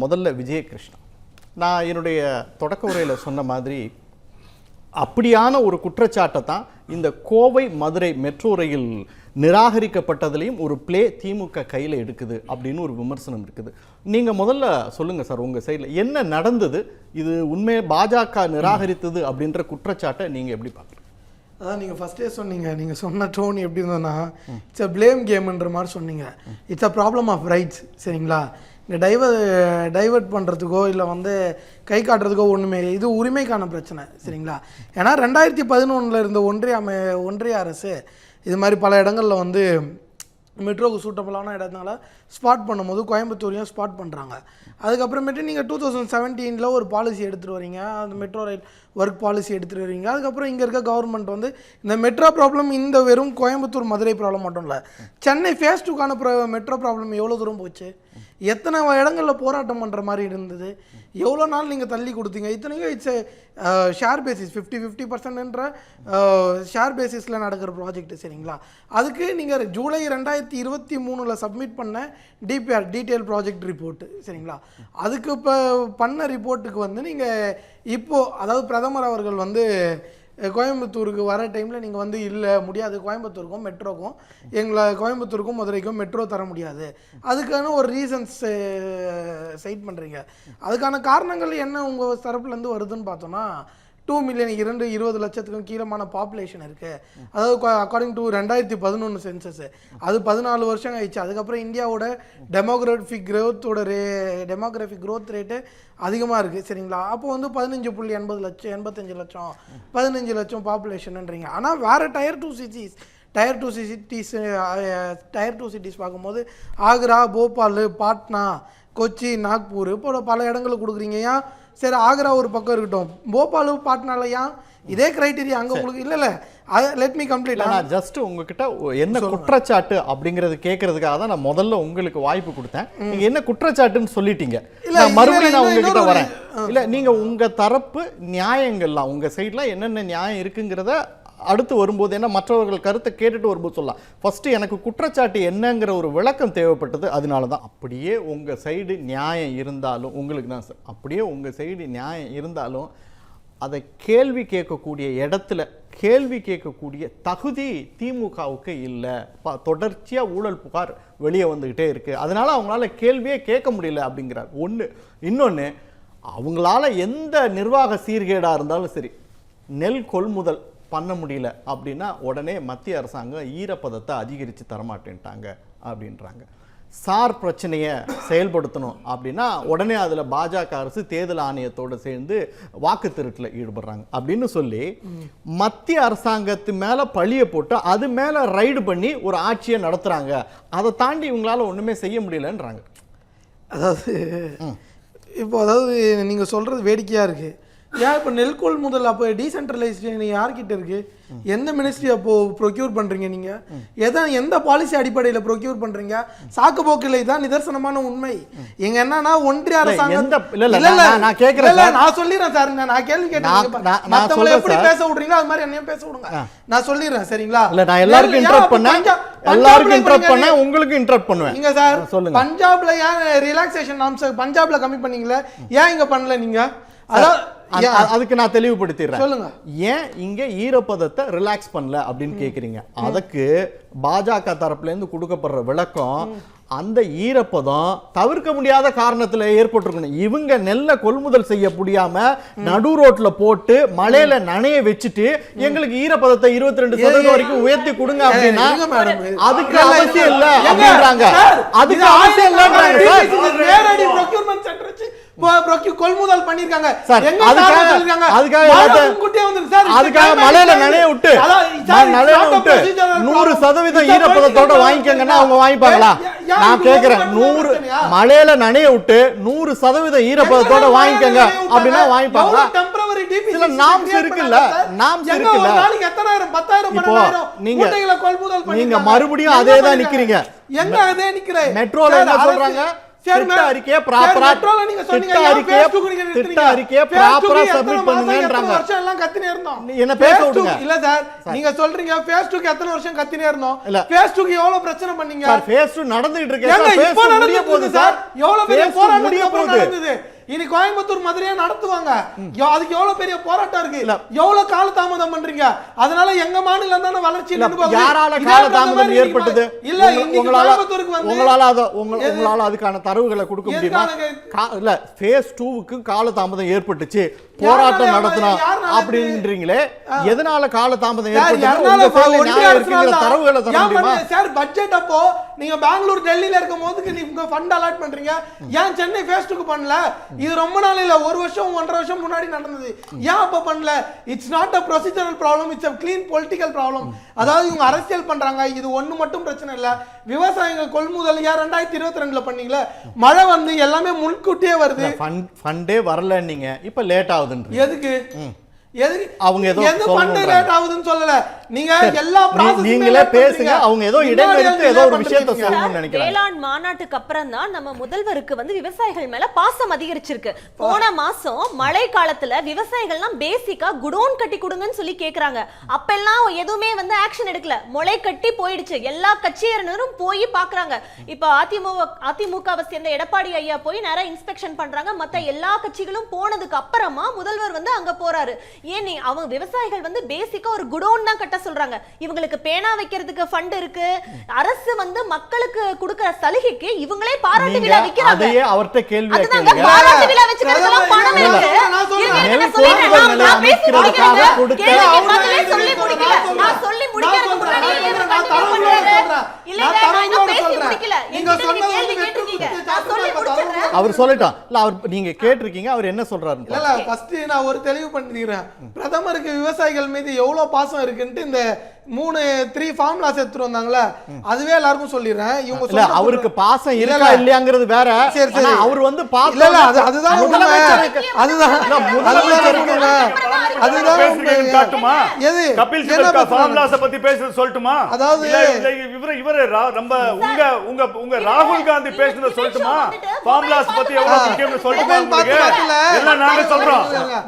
முதல்ல விஜயகிருஷ்ணா, நான் என்னுடைய தொடக்க உரையில் சொன்ன மாதிரி அப்படியான ஒரு குற்றச்சாட்டை தான் இந்த கோவை மதுரை மெட்ரோ ரயில் நிராகரிக்கப்பட்டதுலேயும் ஒரு பிளே திமுக கையில் எடுக்குது அப்படின்னு ஒரு விமர்சனம் இருக்குது. நீங்கள் முதல்ல சொல்லுங்கள் சார், உங்கள் சைடில் என்ன நடந்தது, இது உண்மையை பாஜக நிராகரித்தது அப்படின்ற குற்றச்சாட்டை நீங்கள் எப்படி பார்க்குறீங்க? அதான் நீங்கள் ஃபஸ்ட்டே சொன்னீங்க, நீங்கள் சொன்ன டோன் எப்படி இருந்ததுன்னா இட்ஸ் அ பிளேம் கேம்ன்ற மாதிரி சொன்னீங்க. It's a problem of rights. சரிங்களா? இங்கே டைவர்ட் பண்ணுறதுக்கோ இல்லை கை காட்டுறதுக்கோ ஒன்றுமே, இது உரிமைக்கான பிரச்சனை. சரிங்களா? ஏன்னா 2011 இருந்த ஒன்றிய அரசு இது மாதிரி பல இடங்களில் மெட்ரோவுக்கு சூட்டபுளான இடத்தினால ஸ்பாட் பண்ணும்போது கோயம்புத்தூரையும் ஸ்பாட் பண்ணுறாங்க. அதுக்கப்புறமேட்டு நீங்கள் 2017 ஒரு பாலிசி எடுத்துகிட்டு வரீங்க, அந்த மெட்ரோ ரயில் ஒர்க் பாலிசி எடுத்துகிட்டு வரீங்க. அதுக்கப்புறம் இங்கே இருக்க கவர்மெண்ட் இந்த மெட்ரோ ப்ராப்ளம் இந்த வெறும் கோயம்புத்தூர் மதுரை ப்ராப்ளம் மட்டும் இல்லை, சென்னை ஃபேஸ் 2க்கான மெட்ரோ ப்ராப்ளம் எவ்வளோ தூரம் போச்சு, எத்தனை இடங்களில் போராட்டம் பண்ணுற மாதிரி இருந்தது, எவ்வளோ நாள் நீங்கள் தள்ளி கொடுத்தீங்க. இத்தனைக்கும் இட்ஸ் ஷேர் பேசிஸ் 50-50% ஷேர் பேசிஸில் நடக்கிற ப்ராஜெக்ட். சரிங்களா? அதுக்கு நீங்கள் ஜூலை 2023 சப்மிட் பண்ண டிபிஆர் டீட்டெயில் ப்ராஜெக்ட் ரிப்போர்ட்டு. சரிங்களா? அதுக்கு இப்போ பண்ண ரிப்போர்ட்டுக்கு நீங்கள் இப்போது, அதாவது பிரதமர் அவர்கள் கோயம்புத்தூருக்கு வர டைமில் நீங்கள் இல்லை முடியாது, கோயம்புத்தூருக்கும் மெட்ரோக்கும் கோயம்புத்தூருக்கும் மதுரைக்கும் மெட்ரோ தர முடியாது, அதுக்கான ஒரு ரீசன்ஸ் சைட் பண்ணுறீங்க. அதுக்கான காரணங்கள் என்ன உங்கள் தரப்புலேருந்து வருதுன்னு பார்த்தோன்னா, 2 மில்லியன் 20 லட்சத்துக்கும் கீழமான பாப்புலேஷன் இருக்குது. அதாவது அக்கார்டிங் டு 2011 சென்சஸ், அது 14 வருஷம் ஆயிடுச்சு. அதுக்கப்புறம் இந்தியாவோட டெமோகிராஃபிக் க்ரோத் ரேட்டு அதிகமாக இருக்குது. சரிங்களா? அப்போ 15.80 லட்சம் 85 லட்சம் 15 லட்சம் பாப்புலேஷன்ன்றீங்க. ஆனால் வேறு டயர் டூ சிட்டிஸ் பார்க்கும்போது ஆக்ரா, போபால், பாட்னா, கொச்சி, நாக்பூர் இப்போ பல இடங்களுக்கு கொடுக்குறீங்க. ஏன்? சரி, ஆக்ரா ஒரு பக்கம் இருக்கட்டும், போபால், பாட்னால ஏன் இதே கிரைட்டீரியா அங்கே உங்களுக்கு இல்லை? Let me complete. நான் ஜஸ்ட் உங்ககிட்ட என்ன குற்றச்சாட்டு அப்படிங்கிறது கேட்கறதுக்காக தான் நான் முதல்ல உங்களுக்கு வாய்ப்பு கொடுத்தேன். நீங்க என்ன குற்றச்சாட்டுன்னு சொல்லிட்டீங்க, மறுபடியும் நான் உங்ககிட்ட வரேன். இல்லை, நீங்க உங்க தரப்பு நியாயங்கள்லாம் உங்க சைட்ல என்னென்ன நியாயம் இருக்குங்கிறத அடுத்து வரும்போது, என்ன மற்றவர்கள் கருத்தை கேட்டுட்டு வரும்போது சொல்லலாம். ஃபஸ்ட்டு எனக்கு குற்றச்சாட்டு என்னங்கிற ஒரு விளக்கம் தேவைப்பட்டது. அதனால தான் அப்படியே உங்கள் சைடு நியாயம் இருந்தாலும், உங்களுக்கு தான் சார், அப்படியே உங்கள் சைடு நியாயம் இருந்தாலும் அதை கேள்வி கேட்கக்கூடிய இடத்துல கேள்வி கேட்கக்கூடிய தகுதி திமுகவுக்கு இல்லை. தொடர்ச்சியாக ஊழல் புகார் வெளியே வந்துக்கிட்டே இருக்குது, அதனால் அவங்களால கேள்வியே கேட்க முடியல அப்படிங்கிறார் ஒன்று. இன்னொன்று, அவங்களால எந்த நிர்வாக சீர்கேடாக இருந்தாலும் சரி, நெல் கொள்முதல் பண்ண முடியல அப்படின்னா உடனே மத்திய அரசாங்கம் ஈரப்பதத்தை அதிகரித்து தரமாட்டேன்ட்டாங்க அப்படின்றாங்க. சார் பிரச்சனையை செயல்படுத்தணும் அப்படின்னா உடனே அதில் பாஜக அரசு தேர்தல் ஆணையத்தோடு சேர்ந்து வாக்கு திருட்டில் ஈடுபடுறாங்க அப்படின்னு சொல்லி மத்திய அரசாங்கத்து மேலே பழியை போட்டு அது மேலே ரைடு பண்ணி ஒரு ஆட்சியை நடத்துகிறாங்க. அதை தாண்டி இவங்களால ஒன்றுமே செய்ய முடியலன்றாங்க. அதாவது நீங்கள் சொல்கிறது வேடிக்கையாக இருக்குது. ஏன் இப்போ நெல் கொள்முதல் அப்போ டீசென்ட்ரலைஸ்டு யார்கிட்ட இருக்குது? எந்த மினிஸ்ட்ரி அப்போது ப்ரொக்யூர் பண்ணுறீங்க? நீங்கள் எந்த பாலிசி அடிப்படையில் ப்ரொக்யூர் பண்ணுறீங்க? சாக்கு போக்கில் தான் நிதர்சனமான உண்மை. எங்க என்னன்னா ஒன்றிய அரசாங்கம் நான் சொல்லிடுறேன் சார், நான் கேள்வி கேட்டேன், மற்றவங்களை எப்படி பேச விடுறீங்களோ அது மாதிரி என்னையும் பேச விடுங்க, நான் சொல்லிடுறேன். சரிங்களா? நான் எல்லாருக்கும் இன்டரப்ட் பண்ணேன், உங்களுக்கு இன்டரப்ட் பண்ணுவேன். நீங்க சார் சொல்லுங்க, பஞ்சாப்ல ஏன் ரிலாக்ஸேஷன் நார்ம்ஸ் பஞ்சாப்ல கம்மி பண்ணீங்களே, ஏன் இங்க பண்ணல? நீங்க அதுக்கு நான் தெளிவுபடுத்திடுறேன். சொல்லுங்க, ஏன் இங்க ஈரப்பதத்தை ரிலாக்ஸ் பண்ணல அப்படின்னு கேக்குறீங்க. அதுக்கு பாஜக தரப்புல இருந்து கொடுக்கப்படுற விளக்கம், அந்த ஈரப்பதம் தவிர்க்க முடியாத காரணத்துல ஏற்பட்டிருக்கணும். இவங்க நெல்லை கொள்முதல் செய்ய முடியாம நடு ரோட்ல போட்டு மழையில நனைய வச்சுட்டு எங்களுக்கு ஈரப்பதத்தை 22% வரைக்கும் உயர்த்தி கொடுங்க அப்படின்னா அதுக்கு அவசியம் இல்ல அப்படின்றாங்க. அதுக்கு அவசியம் கொள்முதல் பண்ணிருக்காங்க. அதுக்காக மழையில நனைய விட்டு 100% ஈரப்பதத்தோட வாங்கிக்கங்கன்னா அவங்க வாங்கிப்பாங்களா? நான் கேக்குறேன், 100 மழையில நனைய விட்டு 100% ஈரப்பதத்தோட வாங்கிக்கங்க அப்படின்னா வாங்கிப்பாங்களா? சில நாம்ஸ் இருக்குல்ல, நாம்ஸ் இருக்குல்ல. இப்போ நீங்க மறுபடியும் அதே தான் நிக்கிறீங்க. எங்க அதே நிக்கிறேன். மெட்ரோல என்ன சொல்றாங்க? சரி, திட்ட அறிக்கையை ப்ராப்பரா மெட்ரோல நீங்க சொன்னீங்க திட்ட அறிக்கையை நீங்க திட்ட அறிக்கையை ப்ராப்பரா சப்மிட் பண்ணுங்கன்றாங்க. வருஷம் எல்லாம் கத்தினே இருந்தோம். என்ன பேச விடுங்க. இல்ல சார், நீங்க சொல்றீங்க ஃபேஸ் 2க்கு எத்தனை வருஷம் கத்தினே இருந்தோம்? இல்ல. ஃபேஸ் 2க்கு எவ்வளவு பிரச்சனை பண்ணீங்க சார் ஃபேஸ் 2 நடந்துட்டு இருக்கு ஏங்க, சார். இப்போ ஃபேஸ் 2 முடிய நடந்துட்டு போகுது இருக்கு சார். எவ்வளவு பெரிய Phase 2 போராட்டம் முடிய அப்புறம் போகுது. நடந்தது. இனி கோயம்புத்தூர் மதுரையா நடத்துவாங்க. அதுக்கு எவ்வளவு பெரிய போராட்டம் இருக்கு, எவ்வளவு கால தாமதம் பண்றீங்க. அதனால எங்க மாநிலம் தானே வளர்ச்சி நின்னு போகுது. யாரால கால தாமதம் ஏற்பட்டது? இல்ல, இன்னைக்கு கோயம்புத்தூருக்கு வந்து உங்களால அதுக்கான தரவுகளை கொடுக்க முடியுமா? இல்ல ஃபேஸ் 2க்கு கால தாமதம் ஏற்பட்டுச்சு, போராட்டம் நடத்தணும் அப்படின்றீங்களே, எதனால கால தாமதம் ஏற்பட்டுச்சு? உங்க சைடுல நியாயம் இருக்குங்கிற தரவுகளை தர முடியுமா? சார் பட்ஜெட் அப்போ நீங்க பெங்களூர் டெல்லில இருக்கும் போதுக்கு நீங்க ஃபண்ட் அலாட் பண்றீங்க, ஏன் சென்னை ஃபேஸ் 2க்கு பண்ணல? இது ரொம்ப நாள் இல்ல, ஒரு வருஷம் 1.5 வருஷம் முன்னாடி நடந்தது, ஏன் அப்ப பண்ணல? It's not a procedural problem, it's a clean political problem. அதாவது இவங்க அரசியல் பண்றாங்க. இது ஒண்ணு மட்டும் பிரச்சனை இல்ல, விவசாயிகள் கொள்முதல் 2022ல பண்ணீங்களே, மழை வந்து எல்லாமே முன்கூட்டியே வருது. ஃபண்டே வரல, நீங்க இப்ப லேட் ஆகுதுன்றீங்க. எதுக்கு அவங்க ஏதோ ஃபண்ட் லேட் ஆகுதுன்னு சொல்லல, நீங்க எல்லா ப்ராசஸும் நீங்களே பேசுங்க. அவங்க ஏதோ இடைமறித்து ஏதோ ஒரு விஷயத்தை சொல்லணும்னு நினைக்கிறாங்க. வேளாண் மாநாட்டுக்கு அப்புறம் தான் நம்ம முதல்வருக்கு வந்து விவசாயிகள் மேல பாசம் அதிகரிச்சிருக்கு. போன மாசம் மழை காலத்துல விவசாயிகள்லாம் பேசிக்கா குடோன் கட்டி கொடுங்கன்னு சொல்லி கேக்குறாங்க. அப்பெல்லாம் எதுவுமே வந்து ஆக்ஷன் எடுக்கல, முளை கட்டி போயிடுச்சு. எல்லா கட்சியினரும் போய் பாக்குறாங்க. இப்ப அதிமுகவை சேர்ந்த எடப்பாடி ஐயா போய் நேரா இன்ஸ்பெக்ஷன் பண்றாங்க. மத்த எல்லா கட்சிகளும் போனதுக்கு அப்புறமா முதல்வர் வந்து அங்க போறாரு. ஏன் அவங்க விவசாயிகள் வந்து பேசிக்கா ஒரு குடோன் தான் கட்ட சொல்றாங்க. இவங்களுக்கு பேனா வைக்கிறதுக்கு ஃபண்ட் இருக்கு. அரசு வந்து மக்களுக்கு கொடுக்கிற சலுகைக்கு இவங்களே பாராட்டு விழா வைக்கிறாங்க. அதையே அவர்ட்ட கேள்வி கேளுங்க. பாராட்டு விழா வச்சுக்கிறதுலாம் பணம் இருக்கு. நான் சொல்லி முடிக்கல. நான் சொல்லி முடிக்கிறதுக்கு முன்னாடி இவர் கண்டிப்பா பண்றாரு. இல்ல நான் இன்னும் பேசி முடிக்கல. நீங்க சொன்ன கேள்வி கேட்டிருக்கீங்க, நான் சொல்லி முடிச்சறேன். அவர் சொல்லட்டும். இல்ல அவர் நீங்க கேட்டிருக்கீங்க, அவர் என்ன சொல்றாரு? இல்ல ஃபர்ஸ்ட் நான் ஒரு தெளிவு பண்ணிக்கிறேன். பிரதமருக்கு விவசாயிகள் மீது எவ்வளவு பாசம் இருக்குன்னு இந்த 3 ஃபார்முலாஸ் எடுத்துட்டு வந்தாங்களே, அதுவே எல்லாருக்கும் சொல்லிடுறேன். இவங்க இல்ல அவருக்கு பாசம் இருக்கா இல்லையாங்கிறது வேற. சரி சரி, அவர் வந்து பாசம் இல்ல இல்ல அதுதான் முதலமைச்சருக்கு அதுதான் பேசுறீங்கன்னு காட்டுமா? எது கபில் சிபல் ஃபார்முலாஸ் பத்தி பேசுறது சொல்லட்டுமா? அதாவது இவரே ரொம்ப உங்க ராகுல் காந்தி பேசுறத சொல்லட்டுமா? ஃபார்முலாஸ் பத்தி எவ்வளவு முக்கியம்னு சொல்லட்டுமா? எல்லாம் நாங்க சொல்றோம்.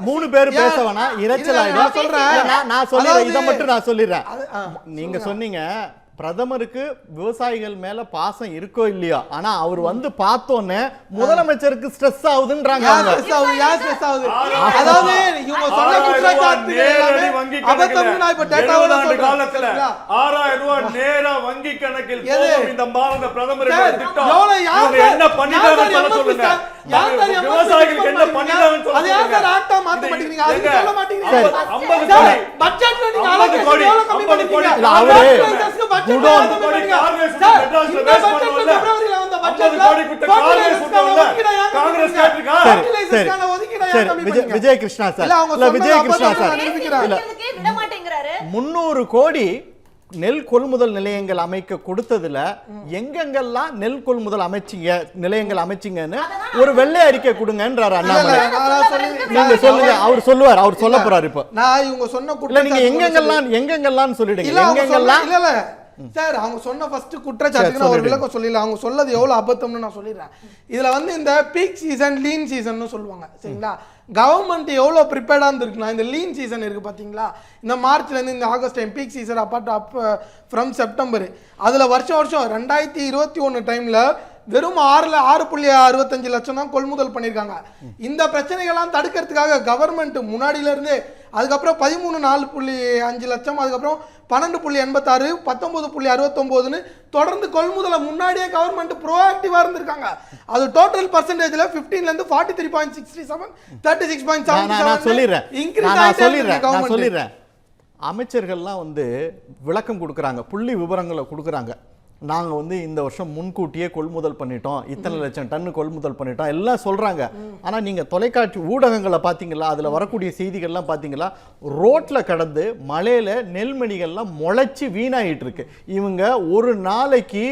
3 பேர் பேச வேணாம், இரைச்சல் ஆயிடும். நான் சொல்றேன், இத மட்டும் நான் சொல்லிடுறேன். நீங்க சொன்னீங்க பிரதமருக்கு விவசாயிகள் மேல பாசம் இருக்கோ இல்லையோ, ஆனா அவர் வந்து பார்த்தோன்னே முதலமைச்சருக்கு ஸ்ட்ரெஸ் ஆகுதுன்றாங்க. அதாவது இவங்க சொன்ன குற்றச்சாட்டு அபத்தம்னா இப்ப டேட்டாவோட காலத்துல 6000 ரூபாய் நேரா வங்கி கணக்கில் போகும் இந்த மாநில பிரதமரோட திட்டம். இவங்க என்ன பண்ணிட்டாங்கன்னு சொல்ல சொல்லுங்க. விவசாயிகளுக்கு என்ன பண்ணிட்டாங்கன்னு சொல்லுங்க. அது யார் ஆக்டா மாத்த மாட்டீங்க? அது சொல்ல மாட்டீங்க. 50 கோடி பட்ஜெட்ல நீங்க அலோகேஷன் எவ்வளவு கம்மி பண்ணிட்டீங்க? விஜய் கிருஷ்ணா சார், 300 கோடி நெல் கொள்முதல் நிலையங்கள் அமைக்க கொடுத்ததுல எங்கெங்கெல்லாம் நெல் கொள்முதல் நிலையங்கள் அமைச்சிங்கன்னு ஒரு வெள்ளை அறிக்கை கொடுங்கன்றாரு அண்ணாமலை. நீங்க சொல்லுங்க, அவர் சொல்லுவார், அவர் சொல்ல போறாரு. இப்ப நான் இவங்க சொன்ன நீங்க எங்கெங்கெல்லாம் சொல்லிடுங்க. எங்கெங்கெல்லாம் இல்ல சார் அவங்க சொன்ன ஃபர்ஸ்ட் குற்றச்சாட்டுக்கு நான் ஒரு விளக்கம் சொல்லிடல. அவங்க சொல்லது எவ்வளவு அபத்தம்னு நான் சொல்லிடுறேன். இதுல வந்து இந்த பீக் சீசன் லீன் சீசன் சொல்லுவாங்க சரிங்களா. கவர்மெண்ட் எவ்வளோ ப்ரிப்பேர்டாக இருந்திருக்குன்னா, இந்த லீன் சீசன் இருக்குது பார்த்தீங்களா, இந்த மார்ச்லேருந்து இந்த August time peak season up from September, அதில் வருஷம் 2021 டைமில் வெறும் 6.65 லட்சம் தான் கொள்முதல் பண்ணியிருக்காங்க. இந்த பிரச்சனைகள்லாம் தடுக்கிறதுக்காக கவர்மெண்ட் முன்னாடியிலேருந்து அதுக்கப்புறம் 13.4.5 லட்சம், அதுக்கப்புறம் 12.86, 19.69ன்னு தொடர்ந்து கொள்முதலை முன்னாடியே கவர்மெண்ட் ப்ரோஆக்டிவாக இருந்திருக்காங்க. அது டோட்டல் பர்சன்டேஜில் 15லேருந்து 43.67, 36.77 இன்க்ரீஸ் சொல்லிடுறேன். அமைச்சர்கள்லாம் வந்து விளக்கம் கொடுக்குறாங்க, புள்ளி விவரங்களை கொடுக்குறாங்க. நாங்கள் வந்து இந்த வருஷம் முன்கூட்டியே கொள்முதல் பண்ணிட்டோம், இத்தனை லட்சம் டன்னு கொள்முதல் பண்ணிட்டோம் எல்லாம் சொல்கிறாங்க. ஆனால் நீங்கள் தொலைக்காட்சி ஊடகங்களை பார்த்தீங்களா, அதில் வரக்கூடிய செய்திகள்லாம் பார்த்தீங்களா, ரோட்டில் கடந்து மழையில் நெல்மணிகள்லாம் முளைச்சி வீணாகிட்டு இருக்கு. இவங்க ஒரு நாளைக்கு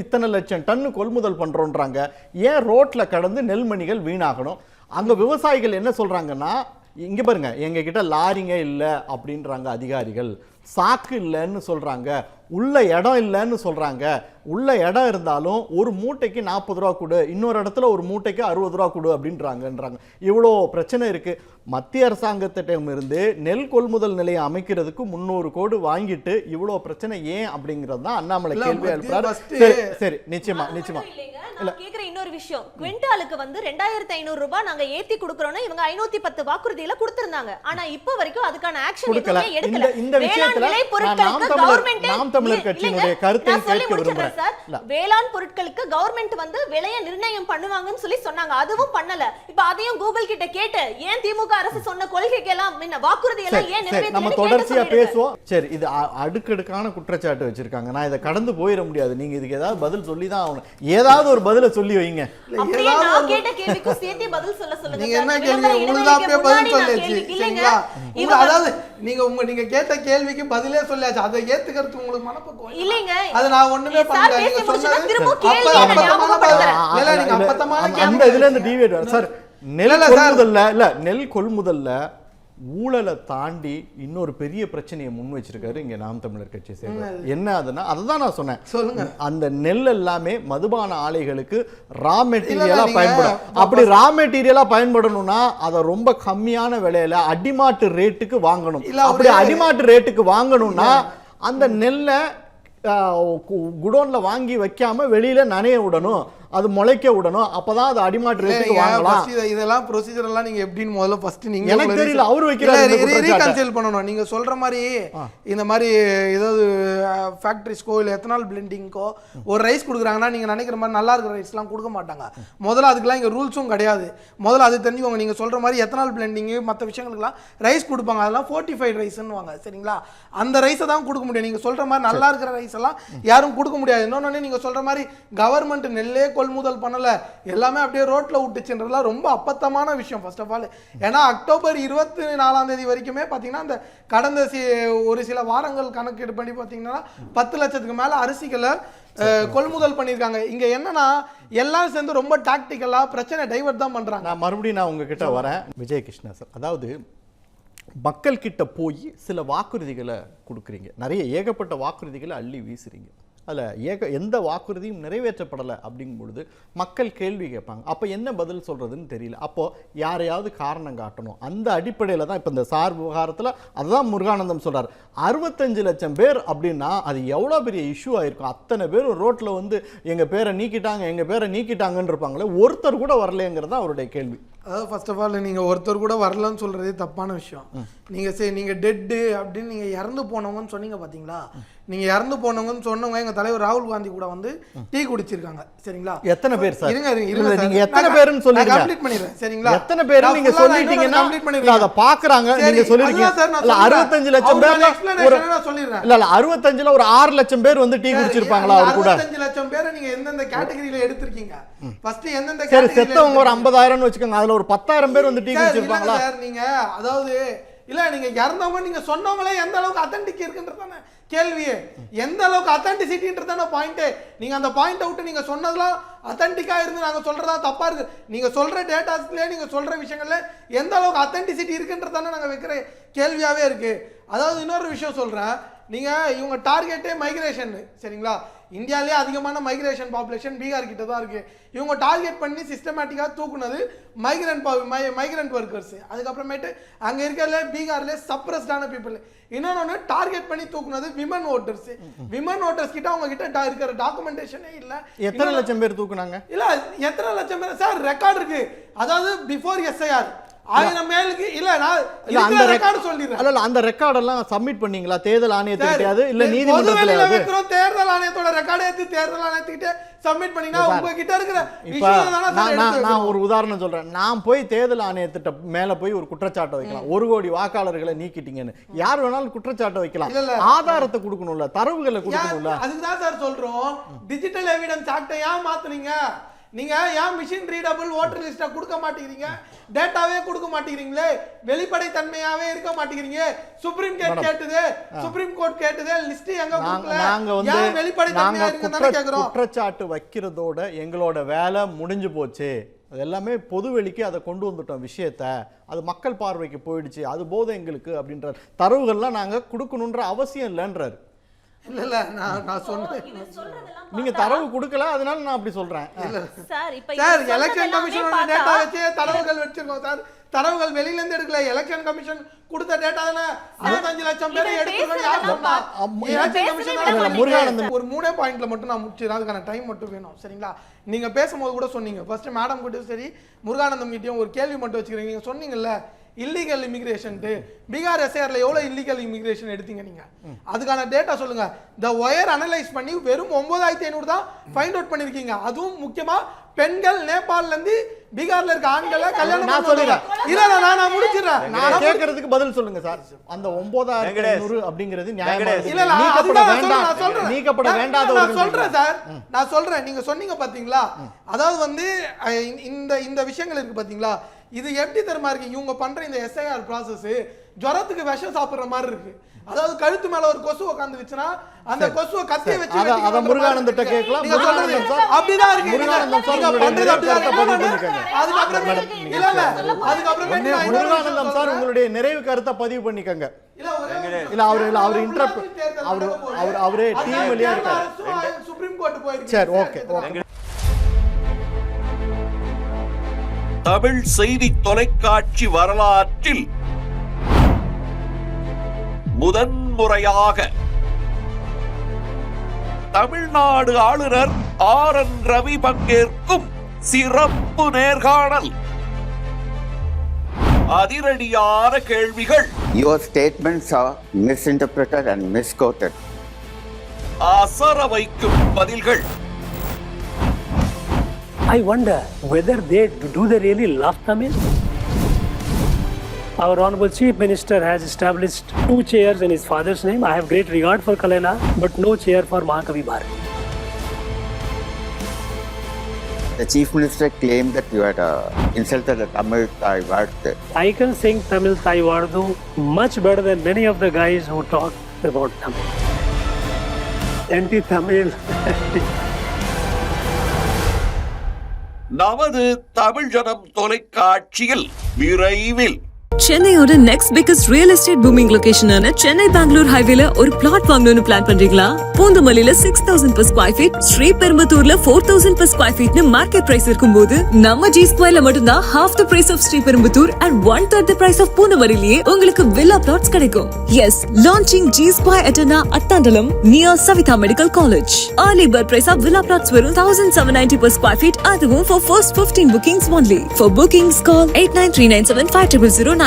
இத்தனை லட்சம் டன்னு கொள்முதல் பண்ணுறோன்றாங்க. ஏன் ரோட்டில் கடந்து நெல்மணிகள் வீணாகணும்? அங்கே விவசாயிகள் என்ன சொல்கிறாங்கன்னா, இங்கே பாருங்க, எங்ககிட்ட லாரிங்க இல்லை அப்படின்றாங்க அதிகாரிகள், சாக்கு இல்லைன்னு சொல்றாங்க, உள்ள இடம் இல்லைன்னு சொல்றாங்க. உள்ள இடம் இருந்தாலும் ஒரு மூட்டைக்கு 40 ரூபா கொடு, இன்னொரு இடத்துல ஒரு மூட்டைக்கு 60 ரூபா கொடு அப்படின்றாங்கன்றாங்க. இவ்வளோ பிரச்சனை இருக்கு. மத்திய அரசாங்கத்திடம் இருந்து நெல் கொள்முதல் நிலையம் அமைக்கிறதுக்கு 300 கோடி வாங்கிட்டு இவ்வளோ பிரச்சனை ஏன் அப்படிங்கிறது தான் அண்ணாமலை கேள்வி எழுப்புறாரு. சரி, நிச்சயமா நான் கேக்குற இன்னொரு விஷயம், குவிண்டாலுக்கு வந்து 2500 ரூபாய் நாங்க ஏத்தி கொடுக்கறோம்னா இவங்க 510 வாக்குறுதியில கொடுத்திருந்தாங்க. ஆனா இப்ப வரைக்கும் அதுக்கான ஆக்ஷன் எதுவுமே எடுக்கல. இந்த விஷயத்துல நாம் தமிழர் கட்சியினுடைய கருத்தை கேட்க விரும்புறேன். வேளாண் பொருட்களுக்கு கவர்மெண்ட் வந்து விலையை நிர்ணயம் பண்ணுவாங்கன்னு சொல்லி சொன்னாங்க, அதுவும் பண்ணல. இப்ப அதையும் கூகுள் கிட்ட கேட்டு ஏன் திமுக அரசு சொன்ன கொள்கைக்கு எல்லாம் வாக்குறுதி எல்லாம் ஏன் நிறைவேற்றல? நம்ம தொடர்ச்சியா பேசுவோம். சரி, இது அடுக்கடுக்கான குற்றச்சாட்டு வச்சிருக்காங்க. நான் இதை கடந்து போயிட முடியாது. நீங்க இதுக்கு ஏதாவது பதில் சொல்லி தான் ஆகணும். ஏதாவது ஒரு பதில சொல்லி வைங்க. அப்படியே நான் கேட்ட கேள்விக்கு சேர்த்து பதில் சொல்லுங்க. நீங்க என்ன கேள்வி உங்களுக்கு தான் பதில் சொல்லியாச்சு சரிங்களா? அதாவது நீங்க கேட்ட கேள்விக்கு பதிலே சொல்லியாச்சு. அதை ஏத்துக்கிறது உங்களுக்கு மனப்பக்குவம் இல்லைங்க. அது நான் ஒண்ணுமே பண்ணல. நீங்க சொன்னது திரும்ப கேள்வி இல்ல, நீங்க அப்பத்தமான அந்த இதுல இருந்து டிவியேட் சார். நெல் கொள்முதல்ல இல்ல, நெல் கொள்முதல்ல ஊழலை தாண்டி இன்னொரு பெரிய பிரச்சனையை முன் வச்சிருக்காரு இங்க நாம் தமிழர் கட்சி சேர்ந்தவர். என்ன அதுன்னா அதுதான் நான் சொன்னேன். சொல்லுங்க. அந்த நெல் எல்லாமே மதுபான ஆலைகளுக்கு ரா மெட்டீரியலா பயன்படும். அப்படி ரா மெட்டீரியலா பயன்படணும்னா அதை ரொம்ப கம்மியான விலையில அடிமாட்டு ரேட்டுக்கு வாங்கணும். அப்படி அடிமாட்டு ரேட்டுக்கு வாங்கணும்னா அந்த நெல்லை குடோன்ல வாங்கி வைக்காம வெளியில நனைய விடணும், அது முளைக்க விடணும். அப்பதான் அது அடிமாட்டு ரேட்டுக்கு வாங்கலாம். இதெல்லாம் ப்ரொசீஜர் எல்லாம் நீங்க எப்படின்னு முதல்ல ஃபர்ஸ்ட் நீங்க எனக்கு தெரியல, அவர் வைக்கிறாரு ரீகன்சில் பண்ணணும். நீங்க சொல்ற மாதிரி இந்த மாதிரி ஏதாவது ஃபேக்டரிஸ்க்கோ இல்ல எத்தனால் பிளெண்டிங்க்கோ ஒரு ரைஸ் கொடுக்குறாங்கன்னா நீங்க நினைக்கிற மாதிரி நல்லா இருக்கிற ரைஸ்லாம் கொடுக்க மாட்டாங்க. முதல்ல அதுக்கெல்லாம் இங்க ரூல்ஸும் கிடையாது. முதல்ல அது தெரிஞ்சுக்கோங்க. நீங்க சொல்ற மாதிரி எத்தனால் பிளெண்டிங் மற்ற விஷயங்களுக்குலாம் ரைஸ் கொடுப்பாங்க, அதெல்லாம் ஃபோர்ட்டிஃபைட் ரைஸ்ன்னு வாங்க சரிங்களா? அந்த ரைஸை தான் கொடுக்க முடியும். நீங்க சொல்ற மாதிரி நல்லா இருக்கிற ரைஸ் எல்லாம் யாரும் கொடுக்க முடியாது. இன்னொன்னு நீங்க சொல்ற மாதிரி கவர்மெண்ட் நெல்லே கொள்முதல் பண்ணல, எல்லாமே அப்படியே ரோட்ல விட்டுச்சுன்றதுலாம் ரொம்ப அப்பத்தமான விஷயம். ஃபர்ஸ்ட் ஆஃப் ஆல் ஏன்னா அக்டோபர் 24ஆம் தேதி வரைக்குமே பார்த்தீங்கன்னா அந்த கடந்த ஒரு சில வாரங்கள் கணக்கெடு பண்ணி பார்த்தீங்கன்னா 10 லட்சத்துக்கு மேல அரிசிகளை கொள்முதல் பண்ணியிருக்காங்க. இங்க என்னன்னா எல்லாம் சேர்ந்து ரொம்ப டாக்டிக்கலா பிரச்சனை டைவர்ட் தான் பண்றாங்க. நான் மறுபடியும் உங்ககிட்ட வரேன் விஜய் கிருஷ்ணா சார். அதாவது மக்கள் கிட்ட போய் சில வாக்குறுதிகளை கொடுக்குறீங்க, நிறைய ஏகப்பட்ட வாக்குறுதிகளை அள்ளி வீசுறீங்க. அதில் எந்த வாக்குறுதியும் நிறைவேற்றப்படலை அப்படிங்கும் பொழுது மக்கள் கேள்வி கேட்பாங்க. அப்போ என்ன பதில் சொல்கிறதுன்னு தெரியல. அப்போது யாரையாவது காரணம் காட்டணும். அந்த அடிப்படையில் தான் இப்போ இந்த சார் விவகாரத்தில் அதுதான் முருகானந்தம் சொல்கிறார். 65 லட்சம் பேர் அப்படின்னா அது எவ்வளோ பெரிய இஷ்யூ ஆகிருக்கும். அத்தனை பேர் ரோட்டில் வந்து எங்கள் பேரை நீக்கிட்டாங்கன்னு இருப்பாங்களே, ஒருத்தர் கூட வரலைங்கிறது தான் அவருடைய கேள்வி. அதாவது ஃபர்ஸ்ட் ஆஃப் ஆல் நீங்கள் ஒருத்தர் கூட வரலன்னு சொல்கிறதே தப்பான விஷயம். நீங்கள் டெட்டு அப்படின்னு நீங்கள் இறந்து போனவங்கன்னு சொன்னீங்க பார்த்தீங்களா? நீங்கள் இறந்து போனவங்கன்னு சொன்னவங்க எங்கள் தலைவர் ராகுல் காந்தி கூட வந்து டீ குடிச்சிருக்காங்க சரிங்களா? எத்தனை பேர் சார்? இருங்க நீங்க எத்தனை பேர்னு சொல்லுங்க, கம்ப்ளீட் பண்ணிடுறேன் சரிங்களா? எத்தனை பேர் நீங்க சொல்லிட்டீங்கன்னா கம்ப்ளீட் பண்ணிடுங்க. அத பாக்குறாங்க. நீங்க சொல்லிருக்கீங்க 65 லட்சம் பேர். நான் சொல்லிறேன். இல்ல 65ல ஒரு 6 லட்சம் பேர் வந்து டீ குடிச்சிருப்பாங்களா? அவர் கூட 65 லட்சம் பேரை நீங்க எந்தெந்த கேட்டகரியில எடுத்துருக்கீங்க? ஃபர்ஸ்ட் எந்தெந்த கேட்டகரியில? சரி, செத்தவங்க ஒரு 50,000 னு வெச்சுக்கோங்க. அதுல ஒரு 10,000 பேர் வந்து டீ குடிச்சிருப்பாங்களா? சார் நீங்க அதாவது இல்ல நீங்க இறந்தவங்க நீங்க சொன்னவங்களே எந்த அளவுக்கு அத்தென்டிக் இருக்குன்றதானே கேள்வியே. எந்த அளவுக்கு அத்தென்டிசிட்டின்றதான பாயிண்ட். நீங்க அந்த பாயிண்ட் விட்டு நீங்க சொன்னதெல்லாம் அத்தென்டிக்கா இருந்து நாங்க சொல்றதா தப்பா இருக்கு. நீங்க சொல்ற டேட்டாஸ்ல நீங்க சொல்ற விஷயங்கள்ல எந்த அளவுக்கு அத்தென்டிசிட்டி இருக்குன்றதானே நாங்க வைக்கிற கேள்வியாவே இருக்கு. அதாவது இன்னொரு விஷயம் சொல்றேன். நீங்க இவங்க டார்கெட்டே மைக்ரேஷன் சரிங்களா? இந்தியாவிலே அதிகமான மைக்ரேஷன் பாப்புலேஷன் பீகார் கிட்ட தான் இருக்கு. இவங்க டார்கெட் பண்ணி சிஸ்டமேட்டிக்கா தூக்குனது மைக்ரண்ட் ஒர்க்கர்ஸ். அதுக்கப்புறமேட்டு அங்க இருக்கிற பீகார்ல சப்ரஸ்டான பீப்புள். இன்னொன்னு டார்கெட் பண்ணி தூக்குனது விமன் ஓட்டர்ஸ். விமன் ஓட்டர்ஸ் கிட்ட அவங்க கிட்ட இருக்கிற டாக்குமெண்டேஷனே இல்ல. எத்தனை லட்சம் பேர் தூக்குனாங்க? இல்ல எத்தனை லட்சம் பேர் சார் ரெக்கார்ட் இருக்கு. அதாவது பிஃபோர் எஸ்ஐஆர் 1000 மேலுக்கு இல்ல நான் அந்த ரெக்கார்ட் சொல்லிறேன். இல்ல அந்த ரெக்கார்ட் எல்லாம் சப்மிட் பண்ணீங்களா தேர்தல் ஆணையத்துக்கிட்டயாவது இல்ல நீதிமன்றத்துல? வைக்கிறோம் தேர்தல் ஆணையத்தோட ரெக்கார்ட் எடுத்து தேர்தல் ஆணையத்துக்கிட்ட சப்மிட் பண்ணீங்க. உங்க கிட்ட இருக்கிற நான் ஒரு உதாரணம் சொல்றேன். நான் போய் தேர்தல் ஆணையத்திட்ட மேல போய் ஒரு குற்றச்சாட்டை வைக்கலாம், 1 கோடி வாக்காளர்களை நீக்கிட்டீங்கன்னு. யார் வேணாலும் குற்றச்சாட்டை வைக்கலாம். ஆதாரத்தை கொடுக்கணும்ல, தரவுகளை கொடுக்கணும்ல. அதுதான் சார் சொல்றோம். டிஜிட்டல் எவிடன்ஸ் ஆக்டை ஏன் மாத்துனீங்க? நீங்க ஏன் மிஷின் ரீடபிள் ஓட்டர் லிஸ்ட கொடுக்க மாட்டேங்கிறீங்க? டேட்டாவே கொடுக்க மாட்டேங்கிறீங்களே, வெளிப்படை தன்மையாவே இருக்க மாட்டேங்கிறீங்க. சுப்ரீம் கோர்ட் கேட்டதே லிஸ்ட் எங்க கொடுக்கல? நாங்க வந்து வெளிப்படை தன்மையா இருக்குன்னு கேக்குறோம். குற்றச்சாட்டு வைக்கிறதோட எங்களோட வேலை முடிஞ்சு போச்சு. அது எல்லாமே பொதுவெளிக்கு அதை கொண்டு வந்துட்டோம் விஷயத்த, அது மக்கள் பார்வைக்கு போயிடுச்சு, அது போதும் எங்களுக்கு அப்படின்ற தரவுகள்லாம் நாங்கள் கொடுக்கணுன்ற அவசியம் இல்லைன்றாரு. இல்ல நான் சொன்னேன், நீங்க தரவு கொடுக்கல, அதனால நான் அப்படி சொல்றேன். சார் எலெக்ஷன் கமிஷனோட டேட்டா வச்சு தரவுகள் வச்சிருக்கோம் சார். தரவுகள் வெளியில இருந்து எடுக்கல. எலெக்ஷன் கமிஷன் கொடுத்த டேட்டா தானே 65 லட்சம் பேர் எடுத்துக்கணும். யார் சொன்னா? எலெக்ஷன் கமிஷன் முருகானந்தம் ஒரு 3 பாயிண்ட்ல மட்டும் நான் முடிச்சிரேன், அதுக்கான டைம் மட்டும் வேணும் சரிங்களா? நீங்க பேசும்போது கூட சொன்னீங்க, ஃபர்ஸ்ட் மேடம் கிட்டயும் சரி முருகானந்தம் கிட்டயும் ஒரு கேள்வி மட்டும் வச்சுக்கிறீங்க. நீங்க சொன்னீங்கல்ல இல்லீகல் இமிகிரேஷன், பீகார் எஸ்ஐஆர்ல எவ்வளவு இல்லீகல் இமிகிரேஷன் எடுத்தீங்க நீங்க? அதுக்கான டேட்டா சொல்லுங்க. த ஒயர் அனலைஸ் பண்ணி வெறும் 9500 தான் ஃபைண்ட் அவுட் பண்ணிருக்கீங்க. அதுவும் முக்கியமா பெண்கள் நேபாள்ல இருந்து பீகார்ல இருக்க ஆண்களை கல்யாணம் நான் சொல்றேன். இல்ல நான் முடிச்சிடுறேன். நான் கேக்குறதுக்கு பதில் சொல்லுங்க சார். அந்த 9500 அப்படிங்கிறது நியாயமானது. இல்ல நீக்கப்பட வேண்டாத நான் சொல்றேன் சார். நான் சொல்றேன், நீங்க சொன்னீங்க பாத்தீங்களா, அதாவது வந்து இந்த விஷயங்கள் இருக்கு பாத்தீங்களா, இது எப்படி தெரியுமா இருக்கு? இவங்க பண்ற இந்த எஸ்ஐஆர் ப்ராசஸ் ஜுரத்துக்கு விஷம் சாப்பிடுற மாதிரி இருக்கு. அதாவது கழுத்து மேல ஒரு கொசு உட்கார்ந்துச்சுனா அந்த கொசுவை கத்திய வச்சு அத முருகானந்தம் கிட்ட கேட்கலாம். முருகானந்தம் சார் அப்படிதான் இருக்கு. முருகானந்தம் சார் பண்றது அப்படிதான் பண்ணிருக்காங்க. அதுக்கு அப்புறம் இல்ல அதுக்கு அப்புறம் முருகானந்தம் சார் உங்களுடைய நிறைவு கருத்தை பதிவு பண்ணிக்கங்க. இல்ல அவர் இன்டரப்ட் அவரே டீம் வழியா இருக்காரு. சுப்ரீம் கோர்ட் போயிருக்கு. சரி ஓகே ஓகே. தமிழ் செய்தி தொலைக்காட்சி வரலாற்றில் முதன்முறையாக தமிழ்நாடு ஆளுநர் RN ரவி பங்கேற்கும் சிறப்பு நேர்காணல். அதிரடியான கேள்விகள். Your statements are misinterpreted and misquoted. அசர வைக்கும் பதில்கள். I wonder whether do they really love Tamil? Our Honorable Chief Minister has established 2 chairs in his father's name. I have great regard for Kalena, but no chair for Mahakavi Bharati. The Chief Minister claimed that you had insulted the Tamil Thai word. I can sing Tamil Thai Vardu much better than many of the guys who talk about Tamil. Anti-Tamil. நமது தமிழ் ஜனம் தொலைக்காட்சியில் விரைவில் சென்னையோட next biggest real estate booming லொகேஷனான சென்னை பெங்களூர் ஹைவேல ஒரு plot வாங்கணும்னு plan பண்றீங்களா? பூந்தமல்லியில 6000 per square feet, ஸ்ரீபெரும்புத்தூர்ல 4000 per square feet market price இருக்கும்போது நம்ம ஜி ஸ்கொயர்ல மட்டும்தான் half the price of Sriperumbudur and 1/3 the price of பூந்தமல்லியிலேயே உங்களுக்கு வில்லா பிளாட்ஸ் கிடைக்கும். Yes, launching G Square Etana Attandalam near Savitha Medical College. Early bird price of villa plots வெறும் 1790 per square feet, அதுவும் for first 15 bookings only. For bookings call 8939750009.